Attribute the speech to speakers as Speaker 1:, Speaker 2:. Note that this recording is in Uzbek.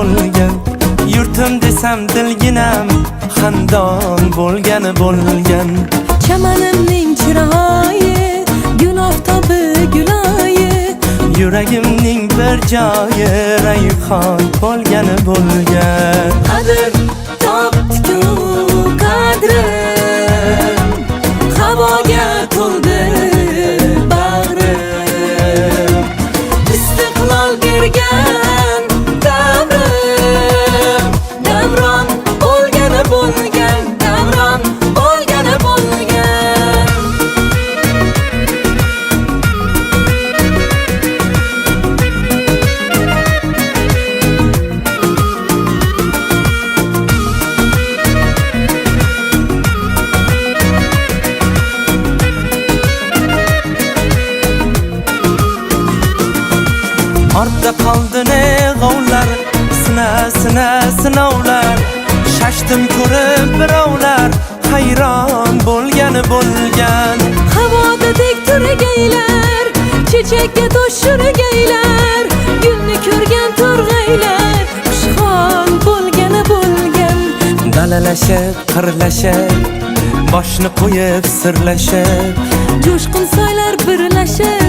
Speaker 1: bo'lgan. Yurtim desam dilginam xandon bo'lgan.
Speaker 2: Chamanimning chiroyi gün oftobi guloyi,
Speaker 1: Yuragimning bir joyi rayhon bo'lgan.
Speaker 2: qadr topdi-ku qadrim, havoga to'ldi bag'rim. Istiqlol bergan davrim, davron bo'lgan, davron bo'lgan.
Speaker 1: Ortda qoldi ne g'ovlar, sinovlar. Shashtim ko'rib birovlar, hayron bo'lgan.
Speaker 2: Havoda tek turgaylar, chechakka to'shurgaylar, gulni ko'rgan to'rg'aylar, xushhol bo'lgan.
Speaker 1: Dalalashib, qirlashib, boshni qo'yib sirlashib,
Speaker 2: Jo'shqin soylar birlashib,